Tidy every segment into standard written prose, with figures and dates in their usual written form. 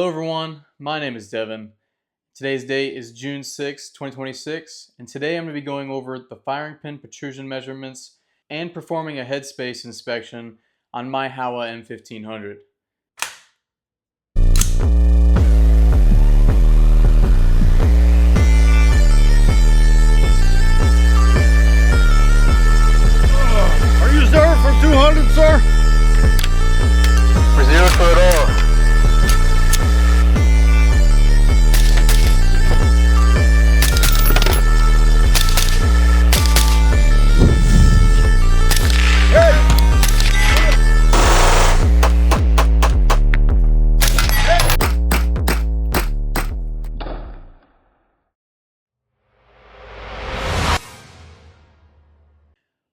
Hello everyone, my name is Devin. Today's date is June 6, 2026, and today I'm going to be going over the firing pin protrusion measurements and performing a headspace inspection on my Howa M1500. Are you there for 200, sir? For 0 for it all.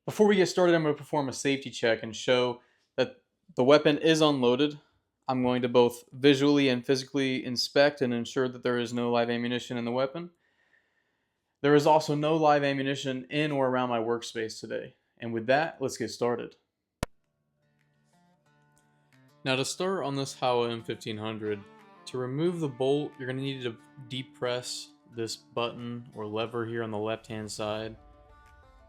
Before we get started, I'm going to perform a safety check and show that the weapon is unloaded. I'm going to both visually and physically inspect and ensure that there is no live ammunition in the weapon. There is also no live ammunition in or around my workspace today. And with that, let's get started. Now to start on this Howa M1500, to remove the bolt, you're going to need to depress this button or lever here on the left hand side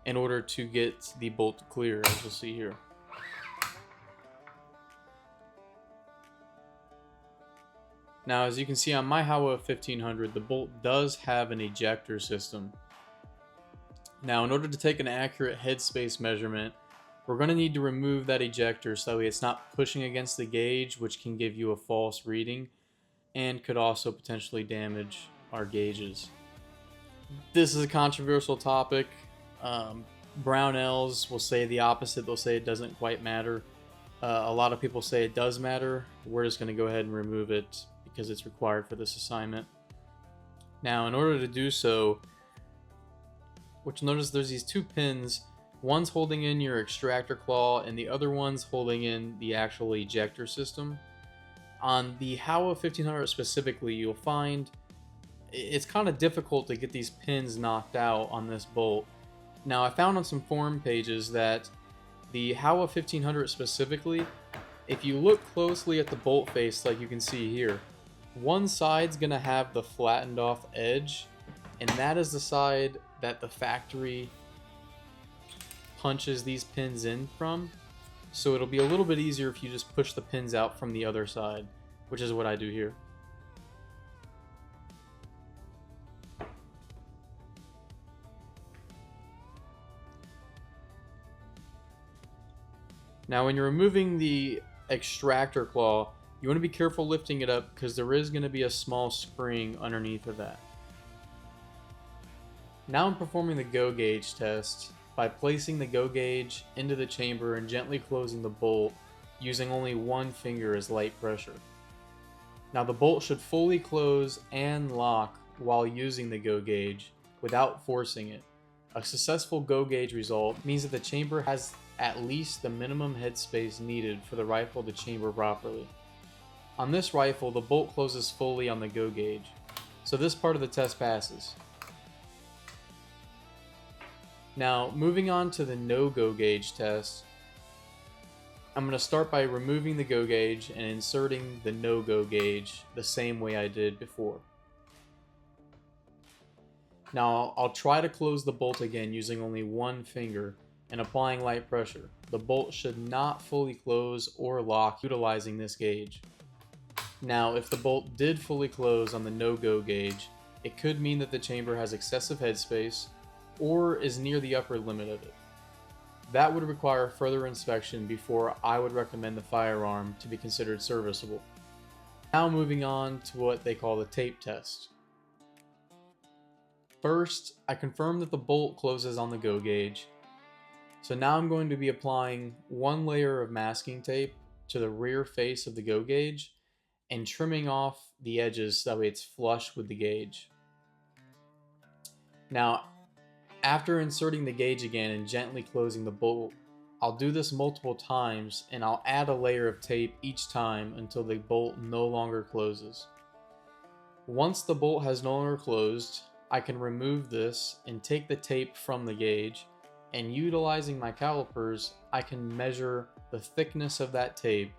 in order to get the bolt to clear, as you'll see here. Now, as you can see on my Howa 1500, the bolt does have an ejector system. Now, in order to take an accurate headspace measurement, we're going to need to remove that ejector so that way it's not pushing against the gauge, which can give you a false reading and could also potentially damage our gauges. This is a controversial topic. Brownells will say the opposite. They'll say it doesn't quite matter. A lot of people say it does matter. We're just going to go ahead and remove it because it's required for this assignment. Now, in order to do so, what you'll notice, there's these two pins. One's holding in your extractor claw and the other one's holding in the actual ejector system. On the Howa 1500 specifically, you'll find it's kind of difficult to get these pins knocked out on this bolt. Now, I found on some forum pages that the Howa 1500 specifically, if you look closely at the bolt face like you can see here, one side's going to have the flattened off edge, and that is the side that the factory punches these pins in from. So it'll be a little bit easier if you just push the pins out from the other side, which is what I do here. Now, when you're removing the extractor claw, you want to be careful lifting it up because there is going to be a small spring underneath of that. Now I'm performing the go gauge test by placing the go gauge into the chamber and gently closing the bolt using only one finger as light pressure. Now the bolt should fully close and lock while using the go gauge without forcing it. A successful go gauge result means that the chamber has at least the minimum headspace needed for the rifle to chamber properly. On this rifle, the bolt closes fully on the go gauge, so this part of the test passes. Now, moving on to the no go gauge test, I'm going to start by removing the go gauge and inserting the no go gauge the same way I did before. Now, I'll try to close the bolt again using only one finger and applying light pressure. The bolt should not fully close or lock utilizing this gauge. Now, if the bolt did fully close on the no-go gauge, it could mean that the chamber has excessive headspace or is near the upper limit of it. That would require further inspection before I would recommend the firearm to be considered serviceable. Now moving on to what they call the tape test. First, I confirm that the bolt closes on the go gauge. So now I'm going to be applying one layer of masking tape to the rear face of the go gauge and trimming off the edges so that way it's flush with the gauge. Now, after inserting the gauge again and gently closing the bolt, I'll do this multiple times and I'll add a layer of tape each time until the bolt no longer closes. Once the bolt has no longer closed, I can remove this and take the tape from the gauge, and utilizing my calipers, I can measure the thickness of that tape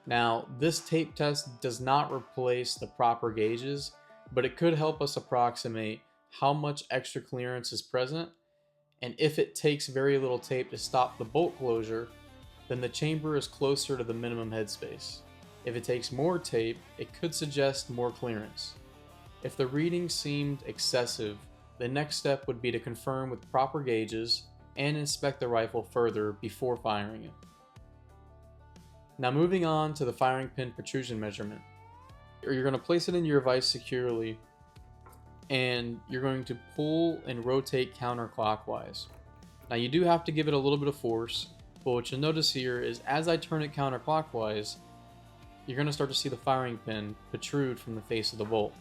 Now, this tape test does not replace the proper gauges, but it could help us approximate how much extra clearance is present, and if it takes very little tape to stop the bolt closure, then the chamber is closer to the minimum headspace. If it takes more tape, it could suggest more clearance. If the reading seemed excessive, the next step would be to confirm with proper gauges and inspect the rifle further before firing it. Now moving on to the firing pin protrusion measurement. You're going to place it in your vise securely, and you're going to pull and rotate counterclockwise. Now you do have to give it a little bit of force, but what you'll notice here is as I turn it counterclockwise, you're going to start to see the firing pin protrude from the face of the bolt.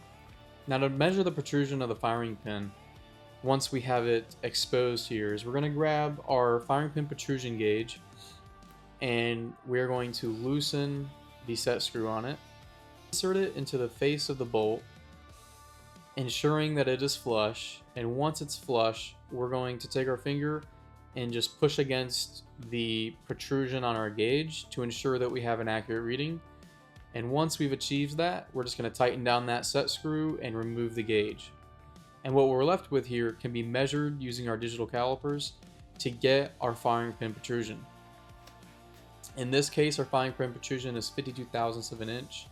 Now to measure the protrusion of the firing pin, once we have it exposed here, is we're going to grab our firing pin protrusion gauge, and we're going to loosen the set screw on it, insert it into the face of the bolt, ensuring that it is flush, and once it's flush, we're going to take our finger and just push against the protrusion on our gauge to ensure that we have an accurate reading. And once we've achieved that, we're just going to tighten down that set screw and remove the gauge. And what we're left with here can be measured using our digital calipers to get our firing pin protrusion. In this case, our firing pin protrusion is 52 thousandths of an inch,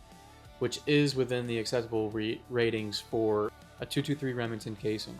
which is within the acceptable ratings for a .223 Remington casing.